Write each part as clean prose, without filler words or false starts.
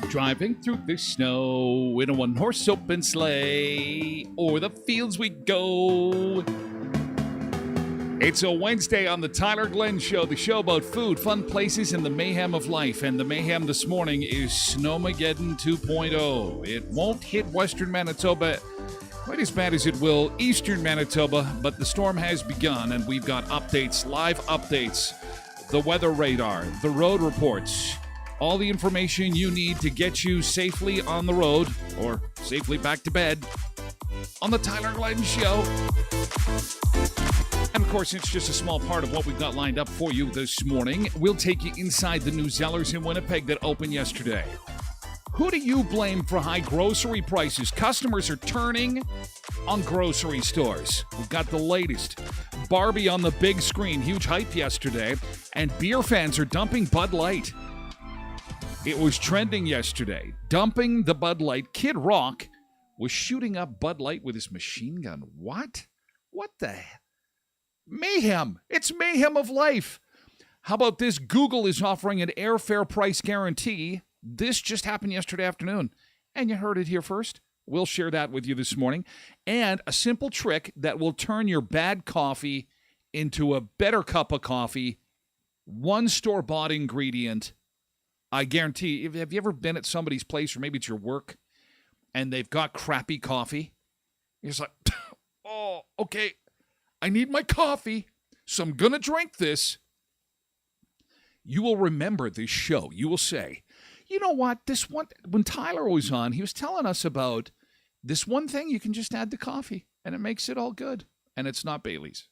Driving through the snow in a one-horse open sleigh, o'er the fields we go. It's a Wednesday on the Tyler Glenn Show, the show about food, fun places, and the mayhem of life. And the mayhem this morning is Snowmageddon 2.0. It won't hit western Manitoba quite as bad as it will eastern Manitoba, but the storm has begun, and we've got updates, live updates, the weather radar, the road reports, all the information you need to get you safely on the road or safely back to bed on the Tyler Glenn Show. And of course, it's just a small part of what we've got lined up for you this morning. We'll take you inside the new Zellers in Winnipeg that opened yesterday. Who do you blame for high grocery prices? Customers are turning on grocery stores. We've got the latest. Barbie on the big screen, huge hype yesterday, and beer fans are dumping Bud Light. It was trending yesterday. Dumping the Bud Light. Kid Rock was shooting up Bud Light with his machine gun. What? What the mayhem? It's mayhem of life. How about this? Google is offering an airfare price guarantee. This just happened yesterday afternoon, and you heard it here first. We'll share that with you this morning. And a simple trick that will turn your bad coffee into a better cup of coffee. One store-bought ingredient. I guarantee, have you ever been at somebody's place, or maybe it's your work, and they've got crappy coffee? You're just like, oh, okay, I need my coffee, so I'm going to drink this. You will remember this show. You will say, you know what, this one, when Tyler was on, he was telling us about this one thing you can just add to coffee, and it makes it all good, and it's not Bailey's.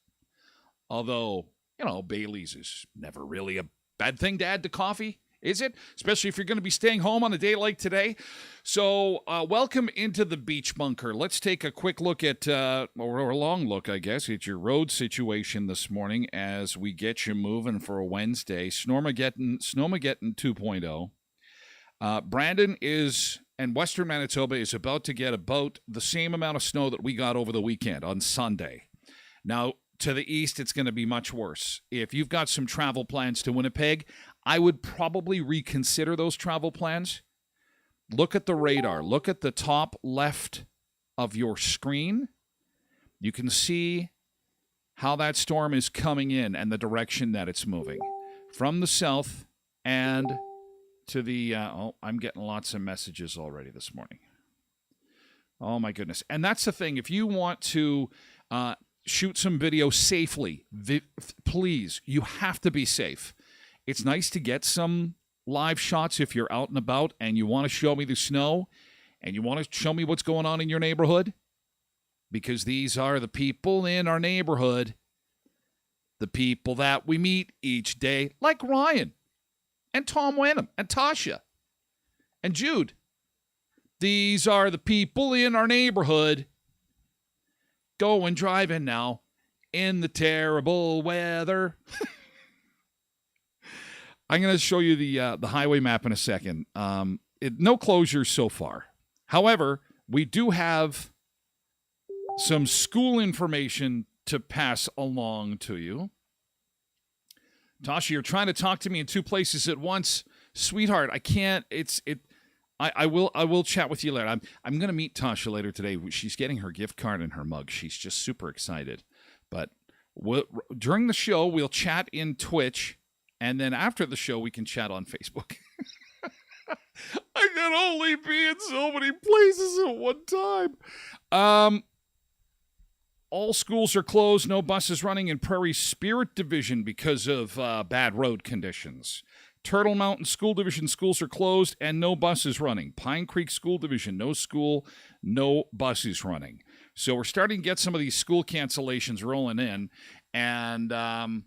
Although, you know, Bailey's is never really a bad thing to add to coffee. Is it? Especially if you're going to be staying home on a day like today. So welcome into the beach bunker. Let's take a quick look at, or a long look, I guess, at your road situation this morning as we get you moving for a Wednesday. Snowmageddon 2.0. Brandon and Western Manitoba is about to get about the same amount of snow that we got over the weekend on Sunday. Now, to the east, it's going to be much worse. If you've got some travel plans to Winnipeg, I would probably reconsider those travel plans. Look at the radar. Look at the top left of your screen. You can see how that storm is coming in and the direction that it's moving. From the south and to the... I'm getting lots of messages already this morning. Oh, my goodness. And that's the thing. If you want to... shoot some video safely. Please, you have to be safe. It's nice to get some live shots if you're out and about and you want to show me the snow and you want to show me what's going on in your neighborhood, because these are the people in our neighborhood, the people that we meet each day, like Ryan and Tom Wenham and Tasha and Jude. These are the people in our neighborhood going driving now in the terrible weather. I'm going to show you the highway map in a second. No closures so far. However, we do have some school information to pass along to you. Tasha, you're trying to talk to me in two places at once. Sweetheart, I can't. I will chat with you later. I'm going to meet Tasha later today. She's getting her gift card and her mug. She's just super excited. But during the show, we'll chat in Twitch, and then after the show, we can chat on Facebook. I can only be in so many places at one time. All schools are closed. No buses running in Prairie Spirit Division because of bad road conditions. Turtle Mountain School Division schools are closed and no buses running. Pine Creek School Division, no school, no buses running. So we're starting to get some of these school cancellations rolling in, and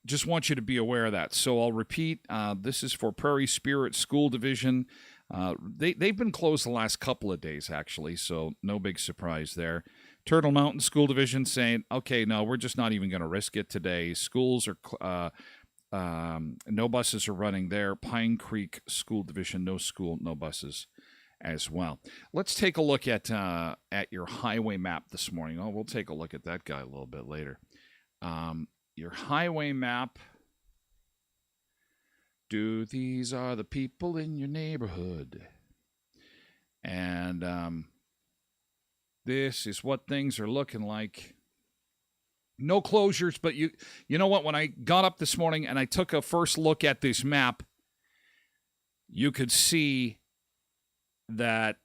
just want you to be aware of that. So I'll repeat, this is for Prairie Spirit School Division. They've been closed the last couple of days, actually, so no big surprise there. Turtle Mountain School Division saying, okay, no, we're just not even going to risk it today. Schools are, no buses are running there. Pine Creek School Division, no school, no buses as well. Let's take a look at your highway map this morning. Oh, we'll take a look at that guy a little bit later. Your highway map. These are the people in your neighborhood. And this is what things are looking like. No closures, but you know what? When I got up this morning and I took a first look at this map, you could see that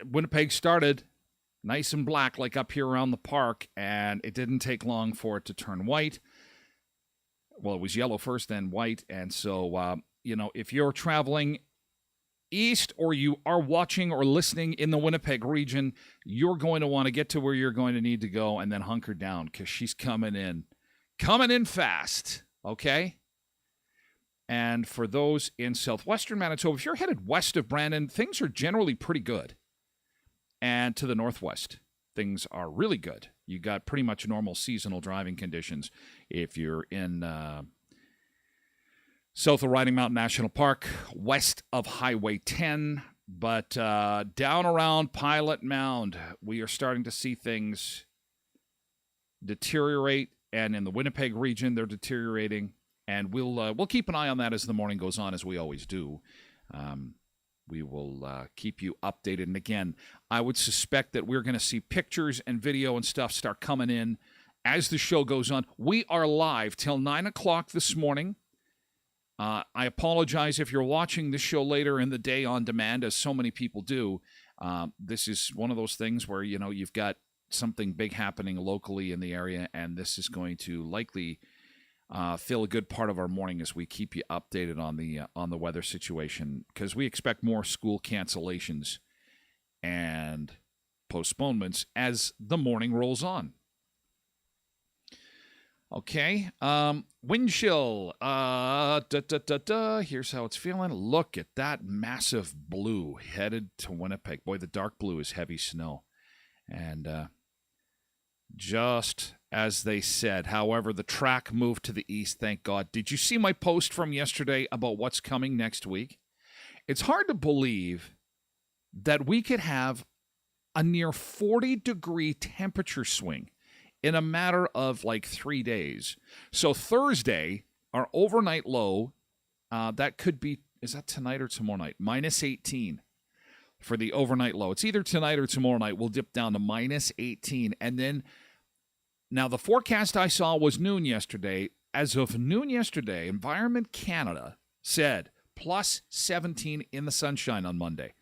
Winnipeg started nice and black, like up here around the park, and it didn't take long for it to turn white. Well, it was yellow first, then white, and so, if you're traveling east or you are watching or listening in the Winnipeg region, you're going to want to get to where you're going to need to go and then hunker down because she's coming in fast, okay? And for those in southwestern Manitoba, if you're headed west of Brandon, things are generally pretty good. And to the northwest, things are really good. You got pretty much normal seasonal driving conditions if you're in south of Riding Mountain National Park, west of Highway 10, but down around Pilot Mound, we are starting to see things deteriorate, and in the Winnipeg region, they're deteriorating, and we'll keep an eye on that as the morning goes on, as we always do. We will keep you updated. And again, I would suspect that we're going to see pictures and video and stuff start coming in as the show goes on. We are live till 9 o'clock this morning. I apologize if you're watching this show later in the day on demand, as so many people do. This is one of those things where, you've got something big happening locally in the area, and this is going to likely fill a good part of our morning as we keep you updated on the weather situation, because we expect more school cancellations and postponements as the morning rolls on. Okay, wind chill. Here's how it's feeling. Look at that massive blue headed to Winnipeg. Boy, the dark blue is heavy snow, and just as they said. However, the track moved to the east, thank God. Did you see my post from yesterday about what's coming next week? It's hard to believe that we could have a near 40-degree temperature swing in a matter of like 3 days. So Thursday, our overnight low, that could be, is that tonight or tomorrow night? Minus 18 for the overnight low. It's either tonight or tomorrow night. We'll dip down to minus 18. And then, now the forecast I saw was noon yesterday. As of noon yesterday, Environment Canada said plus 17 in the sunshine on Monday.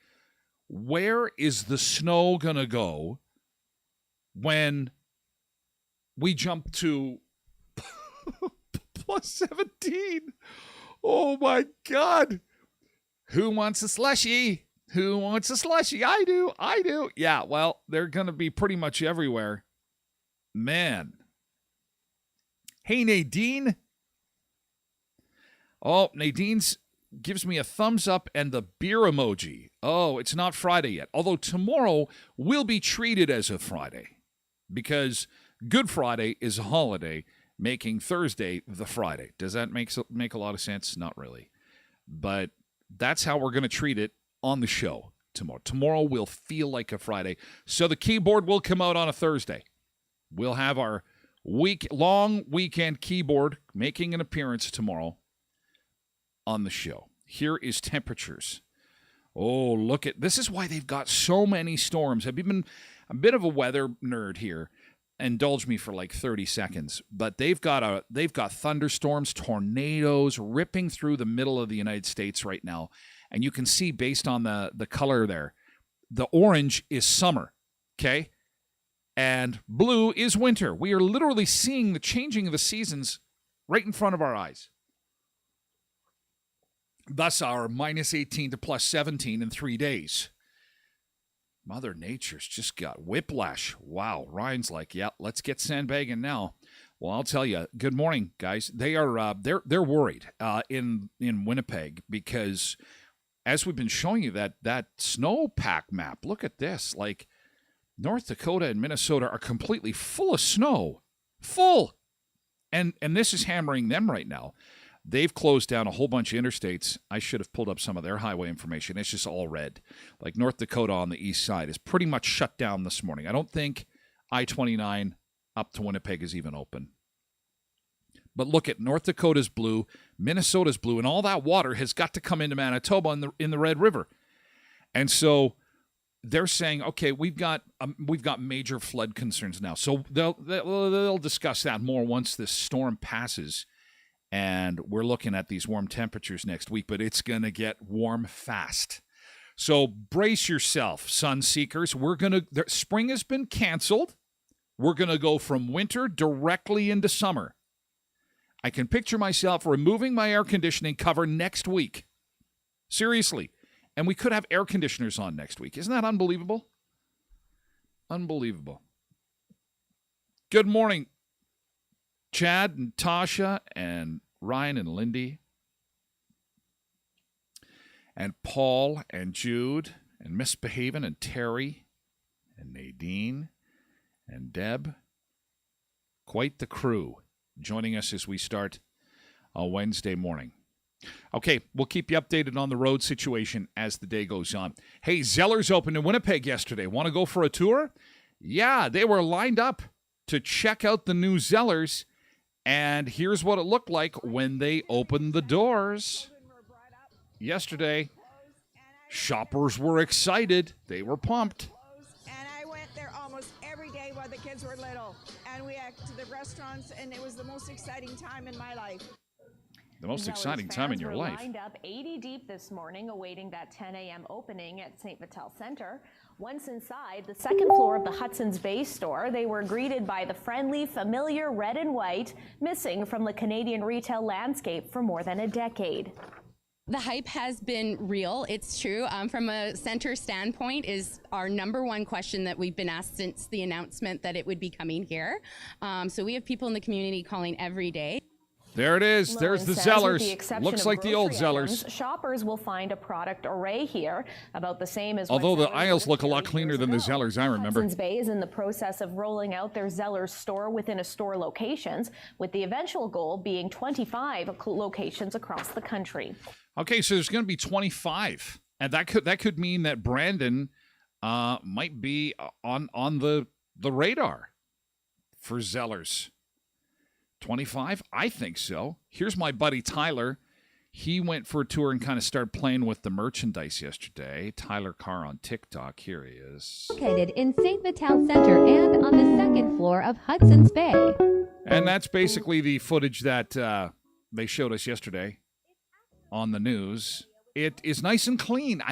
Where is the snow going to go when we jump to plus 17. Oh, my God. Who wants a slushie? Who wants a slushie? I do. Yeah, well, they're going to be pretty much everywhere. Man. Hey, Nadine. Oh, Nadine's gives me a thumbs up and the beer emoji. Oh, it's not Friday yet. Although tomorrow will be treated as a Friday because Good Friday is a holiday, making Thursday the Friday. Does that make a lot of sense? Not really. But that's how we're going to treat it on the show tomorrow. Tomorrow will feel like a Friday. So the keyboard will come out on a Thursday. We'll have our long weekend keyboard making an appearance tomorrow on the show. Here is temperatures. Oh, look at this is why they've got so many storms. I've been a bit of a weather nerd here. Indulge me for like 30 seconds. But they've got thunderstorms, tornadoes ripping through the middle of the United States right now. And you can see based on the color there, the orange is summer, okay? And blue is winter. We are literally seeing the changing of the seasons right in front of our eyes. Thus our minus 18 to plus 17 in 3 days. Mother Nature's just got whiplash. Wow. Ryan's like, yeah, let's get sandbagging now. Well, I'll tell you, good morning, guys. They are they're worried in Winnipeg because as we've been showing you that snowpack map, look at this. Like North Dakota and Minnesota are completely full of snow. Full. And this is hammering them right now. They've closed down a whole bunch of interstates. I should have pulled up some of their highway information. It's just all red. Like North Dakota on the east side is pretty much shut down this morning. I don't think I-29 up to Winnipeg is even open. But look at North Dakota's blue, Minnesota's blue, and all that water has got to come into Manitoba in the Red River. And so they're saying, okay, we've got major flood concerns now. So they'll discuss that more once this storm passes. And we're looking at these warm temperatures next week, but it's going to get warm fast. So brace yourself, sun seekers. Spring has been canceled. We're going to go from winter directly into summer. I can picture myself removing my air conditioning cover next week. Seriously. And we could have air conditioners on next week. Isn't that unbelievable? Unbelievable. Good morning, Chad and Tasha and Ryan and Lindy and Paul and Jude and Misbehavin' and Terry and Nadine and Deb. Quite the crew joining us as we start a Wednesday morning. Okay, we'll keep you updated on the road situation as the day goes on. Hey, Zellers opened in Winnipeg yesterday. Want to go for a tour? Yeah, they were lined up to check out the new Zellers. And here's what it looked like when they opened the doors yesterday. Shoppers were excited. They were pumped. And I went there almost every day while the kids were little. And we went to the restaurants, and it was the most exciting time in my life. The most exciting time in your life. Lined up 80 deep this morning, awaiting that 10 a.m. opening at St. Vital Center. Once inside the second floor of the Hudson's Bay store, they were greeted by the friendly, familiar red and white, missing from the Canadian retail landscape for more than a decade. The hype has been real. It's true. From a center standpoint, is our number one question that we've been asked since the announcement that it would be coming here. So we have people in the community calling every day. There it is. There's the Zellers. Looks like the old Zellers. Shoppers will find a product array here, about the same as. Although the aisles look a lot cleaner than the Zellers I remember. Hudson's Bay is in the process of rolling out their Zellers store within a store locations, with the eventual goal being 25 locations across the country. Okay, so there's going to be 25, and that could mean that Brandon might be on the radar for Zellers. 25? I think so. Here's my buddy Tyler. He went for a tour and kind of started playing with the merchandise yesterday. Tyler Carr on TikTok. Here he is. Located in St. Vital Center and on the second floor of Hudson's Bay. And that's basically the footage that they showed us yesterday on the news. It is nice and clean.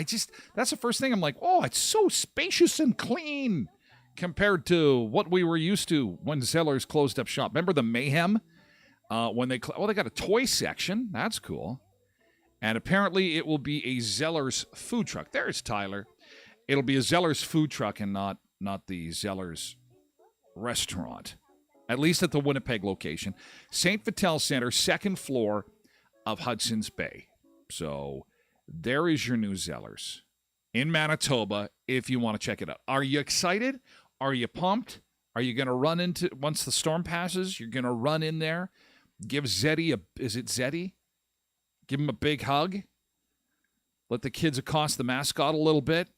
That's the first thing I'm like, oh, it's so spacious and clean. compared to what we were used to when Zellers closed up shop. Remember the mayhem when they they got a toy section. That's cool. And apparently it will be a Zellers food truck. There's Tyler. It'll be a Zellers food truck and not the Zellers restaurant, at least at the Winnipeg location. St. Vital Center, second floor of Hudson's Bay. So there is your new Zellers in Manitoba if you want to check it out. Are you excited? Are you pumped? Are you going to run into, once the storm passes, you're going to run in there, give Zeddy is it Zeddy? Give him a big hug. Let the kids accost the mascot a little bit.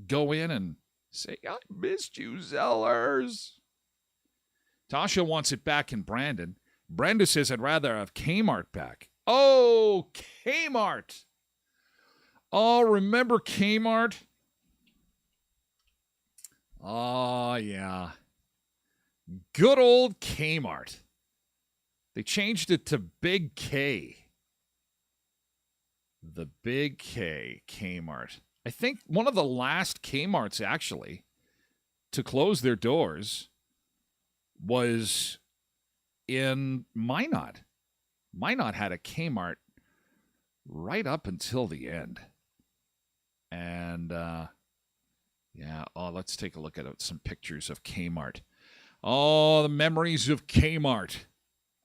Go in and say, I missed you, Zellers. Tasha wants it back in Brandon. Brenda says, I'd rather have Kmart back. Oh, Kmart. Oh, remember Kmart? Oh, yeah. Good old Kmart. They changed it to Big K. The Big K, Kmart. I think one of the last Kmarts, actually, to close their doors was in Minot. Minot had a Kmart right up until the end. And, let's take a look at some pictures of Kmart. Oh, the memories of Kmart.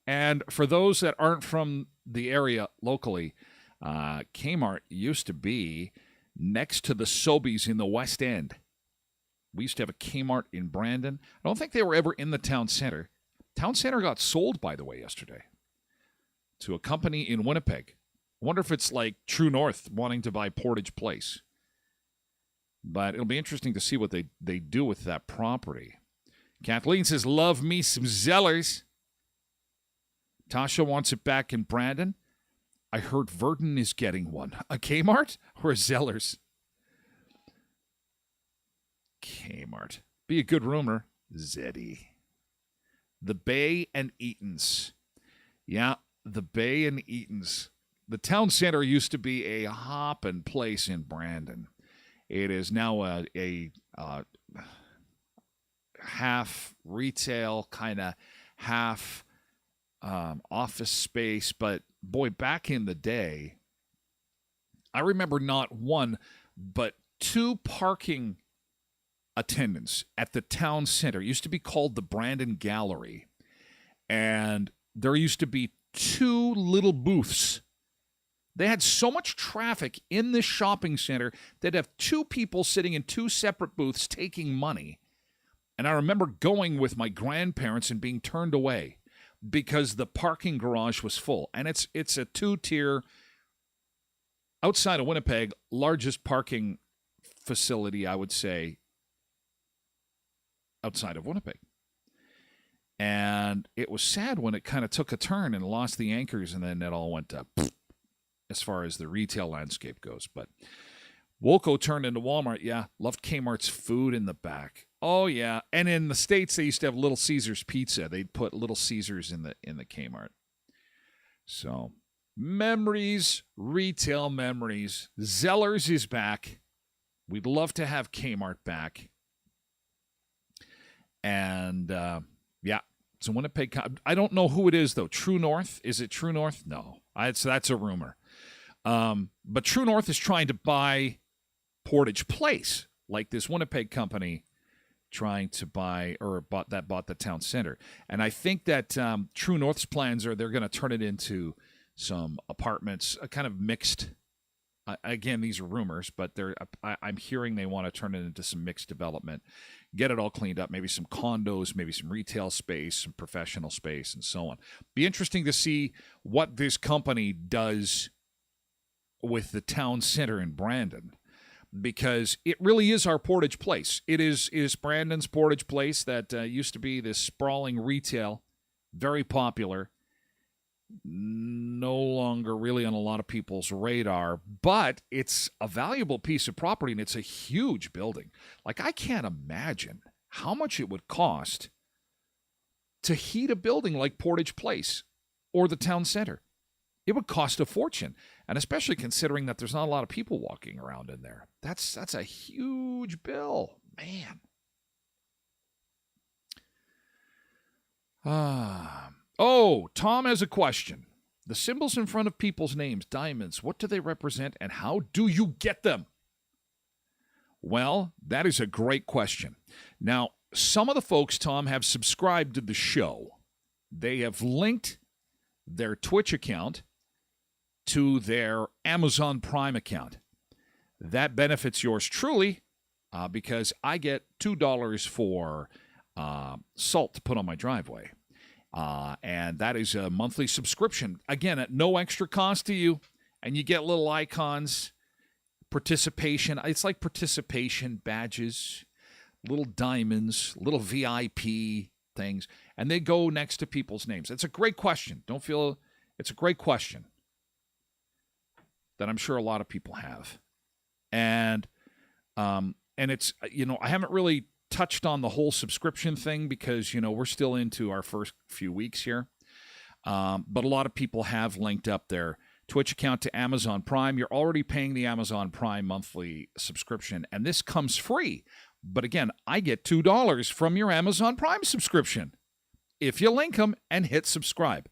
And for those that aren't from the area locally, Kmart used to be next to the Sobeys in the West End. We used to have a Kmart in Brandon. I don't think they were ever in the town center. Town center got sold, by the way, yesterday to a company in Winnipeg. I wonder if it's like True North wanting to buy Portage Place. But it'll be interesting to see what they do with that property. Kathleen says, love me some Zellers. Tasha wants it back in Brandon. I heard Verdon is getting one. A Kmart or a Zellers? Kmart. Be a good rumor. Zeddy. The Bay and Eatons. Yeah, the Bay and Eatons. The town center used to be a hoppin' place in Brandon. It is now a half retail, kind of half office space. But boy, back in the day, I remember not one, but two parking attendants at the town center. It used to be called the Brandon Gallery. And there used to be two little booths. They had so much traffic in this shopping center, they'd have two people sitting in two separate booths taking money. And I remember going with my grandparents and being turned away because the parking garage was full. And it's a two-tier, outside of Winnipeg, largest parking facility, I would say, outside of Winnipeg. And it was sad when it kind of took a turn and lost the anchors, and then it all went up as far as the retail landscape goes. But Woolco turned into Walmart. Yeah, loved Kmart's food in the back. Oh, yeah. And in the States, they used to have Little Caesars pizza. They'd put Little Caesars in the Kmart. So, memories, retail memories. Zellers is back. We'd love to have Kmart back. And, yeah, it's a Winnipeg. I don't know who it is, though. True North? Is it True North? No. That's a rumor. But True North is trying to buy Portage Place, like this Winnipeg company trying to buy or bought the town center. And I think that True North's plans are they're going to turn it into some apartments, a kind of mixed. Again, these are rumors, but I'm hearing they want to turn it into some mixed development, get it all cleaned up, maybe some condos, maybe some retail space, some professional space, and so on. Be interesting to see what this company does with the town center in Brandon, because it really is our Portage Place. It is Brandon's Portage Place that used to be this sprawling retail, very popular, no longer really on a lot of people's radar, but it's a valuable piece of property, and it's a huge building. Like, I can't imagine how much it would cost to heat a building like Portage Place or the town center. It would cost a fortune, and especially considering that there's not a lot of people walking around in there. That's a huge bill, man. Oh, Tom has a question. The symbols in front of people's names, diamonds, what do they represent and how do you get them? Well, that is a great question. Now, some of the folks, Tom, have subscribed to the show. They have linked their Twitch account to their Amazon Prime account. That benefits yours truly because I get $2 for salt to put on my driveway. And that is a monthly subscription. Again, at no extra cost to you. And you get little icons, participation. It's like participation badges, little diamonds, little VIP things. And they go next to people's names. It's a great question. It's a great question that I'm sure a lot of people have. And it's, I haven't really touched on the whole subscription thing because, we're still into our first few weeks here. But a lot of people have linked up their Twitch account to Amazon Prime. You're already paying the Amazon Prime monthly subscription, and this comes free. But again, I get $2 from your Amazon Prime subscription if you link them and hit subscribe,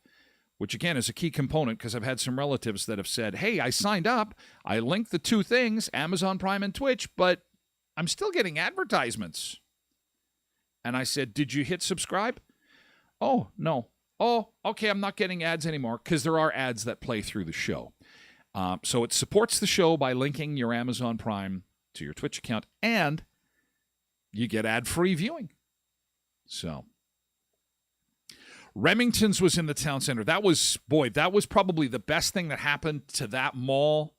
which again is a key component because I've had some relatives that have said, hey, I signed up, I linked the two things, Amazon Prime and Twitch, but I'm still getting advertisements. And I said, did you hit subscribe? Oh, no. Oh, okay, I'm not getting ads anymore because there are ads that play through the show. So it supports the show by linking your Amazon Prime to your Twitch account, and you get ad-free viewing. So Remington's was in the town center. That was probably the best thing that happened to that mall.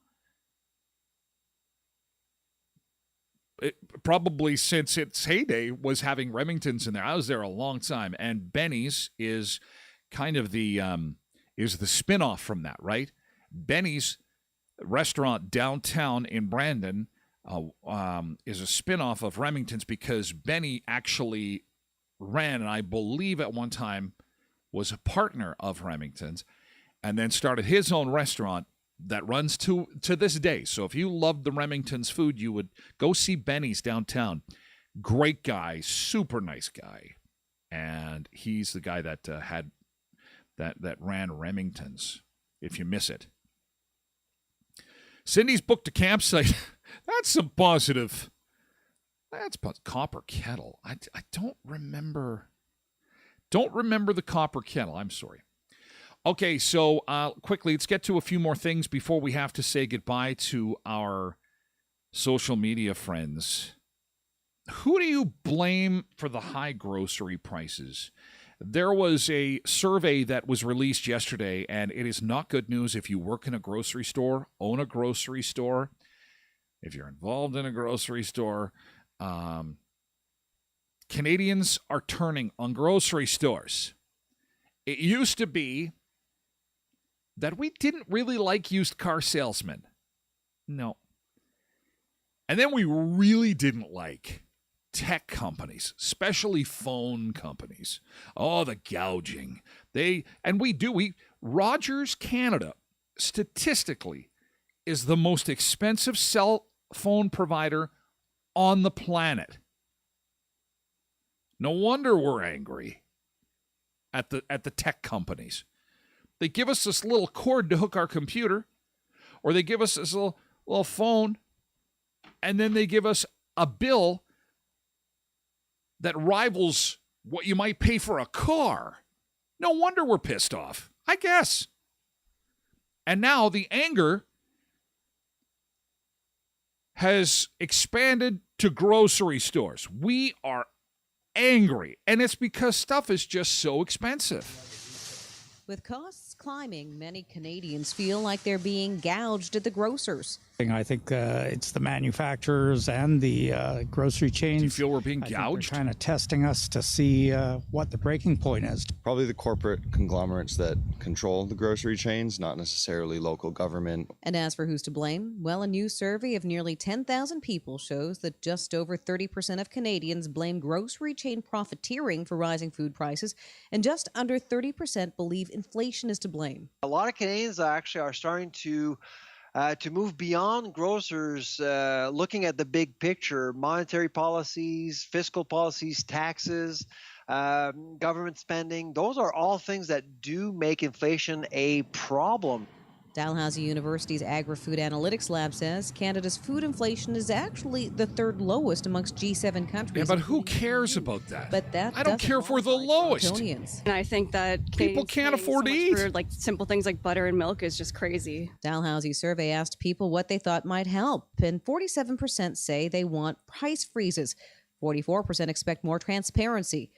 Probably since its heyday was having Remington's in there. I was there a long time, and Benny's is kind of the spin-off from that, right? Benny's restaurant downtown in Brandon is a spin-off of Remington's because Benny actually ran, and I believe at one time was a partner of Remington's, and then started his own restaurant that runs to this day. So if you loved the Remington's food, you would go see Benny's downtown. Great guy, super nice guy. And he's the guy that that ran Remington's, if you miss it. Cindy's booked a campsite. That's some positive. That's Copper Kettle. I don't remember the Copper Kettle. I'm sorry. Okay, so quickly, let's get to a few more things before we have to say goodbye to our social media friends. Who do you blame for the high grocery prices? There was a survey that was released yesterday, and it is not good news if you work in a grocery store, own a grocery store, if you're involved in a grocery store. Canadians are turning on grocery stores. It used to be that we didn't really like used car salesmen. No. And then we really didn't like tech companies, especially phone companies. Oh, the gouging. Rogers Canada, statistically, is the most expensive cell phone provider on the planet. No wonder we're angry at the tech companies. They give us this little cord to hook our computer, or they give us this little phone, and then they give us a bill that rivals what you might pay for a car. No wonder we're pissed off, I guess. And now the anger has expanded to grocery stores. We are angry, and it's because stuff is just so expensive. With costs climbing, many Canadians feel like they're being gouged at the grocers. I think it's the manufacturers and the grocery chains. Do you feel we're being I gouged? They're kind of testing us to see what the breaking point is. Probably the corporate conglomerates that control the grocery chains, not necessarily local government. And as for who's to blame, well, a new survey of nearly 10,000 people shows that just over 30% of Canadians blame grocery chain profiteering for rising food prices, and just under 30% believe inflation is to blame. A lot of Canadians actually are starting to move beyond grocers, looking at the big picture, monetary policies, fiscal policies, taxes. government spending. Those are all things that do make inflation a problem. Dalhousie University's Agri-Food Analytics Lab says Canada's food inflation is actually the third lowest amongst G7 countries. Yeah, but who cares about that? But that I don't care if we're the lowest. Tonians. And I think that People can't afford to eat. for like simple things like butter and milk is just crazy. Dalhousie's survey asked people what they thought might help, and 47% say they want price freezes. 44% expect more transparency.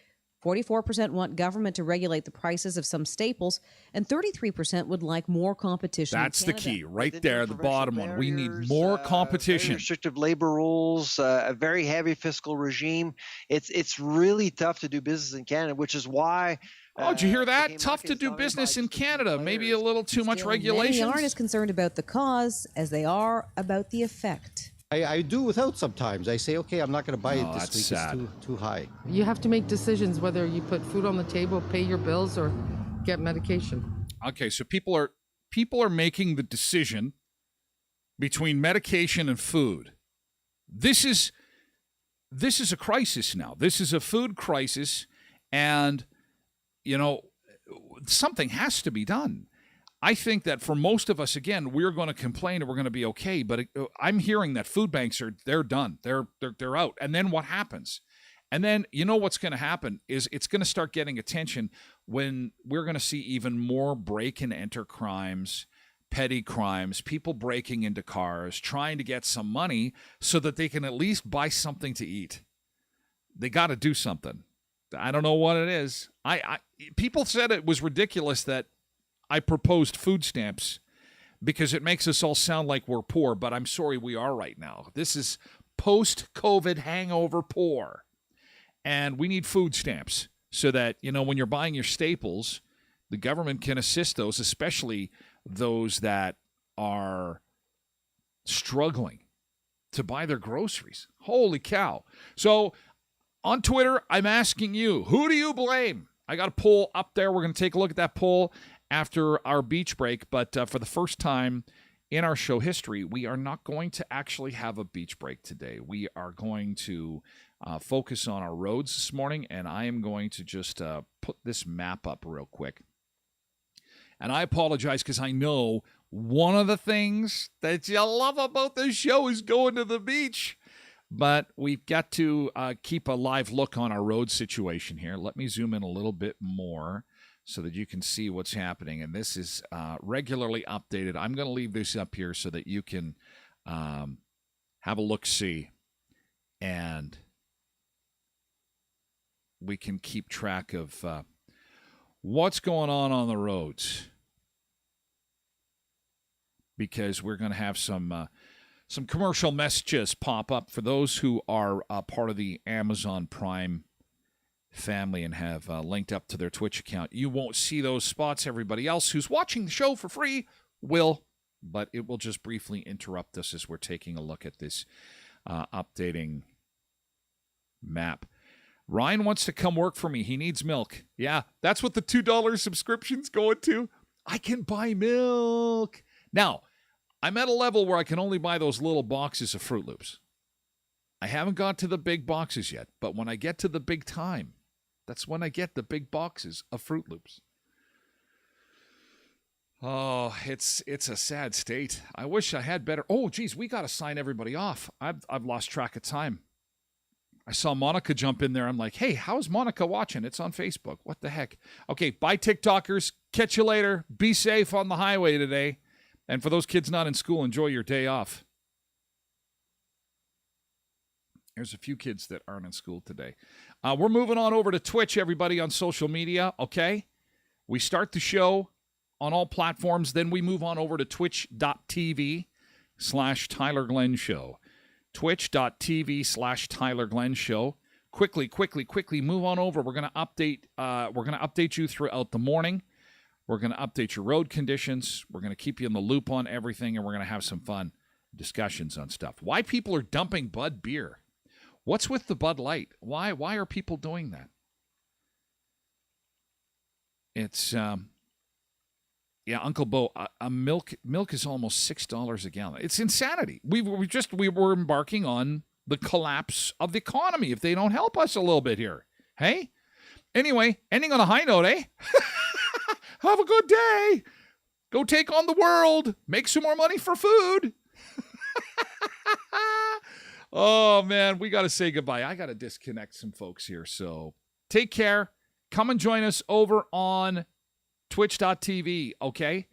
44% want government to regulate the prices of some staples, and 33% would like more competition. That's the key, right there, the bottom one. We need Barriers, more very competition. restrictive labor rules, a very heavy fiscal regime. It's really tough to do business in Canada, which is why. Oh, did you hear that? the game Tough market to is do dominated business by in some key Canada. Maybe a players. little too much Still, regulations. Many aren't as concerned about the cause as they are about the effect. I do without sometimes. I say, okay, I'm not going to buy it Oh, this that's week. sad. It's too high. You have to make decisions whether you put food on the table, pay your bills, or get medication. Okay, so people are making the decision between medication and food. This is a crisis now. This is a food crisis, and something has to be done. I think that for most of us, again, we're going to complain and we're going to be okay. But I'm hearing that food banks they're done. They're out. And then what happens? And then what's going to happen is it's going to start getting attention when we're going to see even more break and enter crimes, petty crimes, people breaking into cars, trying to get some money so that they can at least buy something to eat. They got to do something. I don't know what it is. People said it was ridiculous that I proposed food stamps because it makes us all sound like we're poor, but I'm sorry, we are right now. This is post-COVID hangover poor, and we need food stamps so that, when you're buying your staples, the government can assist those, especially those that are struggling to buy their groceries. Holy cow. So on Twitter, I'm asking you, who do you blame? I got a poll up there. We're going to take a look at that poll after our beach break, but for the first time in our show history, we are not going to actually have a beach break today. We are going to focus on our roads this morning, and I am going to just put this map up real quick. And I apologize because I know one of the things that you love about this show is going to the beach. But we've got to keep a live look on our road situation here. Let me zoom in a little bit more so that you can see what's happening. And this is regularly updated. I'm going to leave this up here so that you can have a look-see. And we can keep track of what's going on the roads. Because we're going to have some commercial messages pop up for those who are part of the Amazon Prime family and have linked up to their Twitch account. You won't see those spots. Everybody else who's watching the show for free will, but it will just briefly interrupt us as we're taking a look at this updating map. Ryan wants to come work for me. He needs milk. Yeah, that's what the $2 subscription's going to. I can buy milk. Now, I'm at a level where I can only buy those little boxes of Fruit Loops. I haven't got to the big boxes yet, but when I get to the big time, that's when I get the big boxes of Fruit Loops. Oh, it's a sad state. I wish I had better. Oh, geez, we got to sign everybody off. I've lost track of time. I saw Monica jump in there. I'm like, hey, how's Monica watching? It's on Facebook. What the heck? Okay, bye, TikTokers. Catch you later. Be safe on the highway today. And for those kids not in school, enjoy your day off. There's a few kids that aren't in school today. We're moving on over to Twitch, everybody, on social media, okay? We start the show on all platforms, then we move on over to twitch.tv/Tyler Glenn Show. Twitch.tv/Tyler Glenn Show. Quickly, move on over. We're going to update you throughout the morning. We're going to update your road conditions. We're going to keep you in the loop on everything, and we're going to have some fun discussions on stuff. Why people are dumping Bud beer? What's with the Bud Light? Why are people doing that? It's Uncle Bo. Milk is almost $6 a gallon. It's insanity. We were embarking on the collapse of the economy if they don't help us a little bit here. Hey, Anyway, ending on a high note, eh? Have a good day. Go take on the world. Make some more money for food. Oh, man, we got to say goodbye. I got to disconnect some folks here. So take care. Come and join us over on twitch.tv, okay?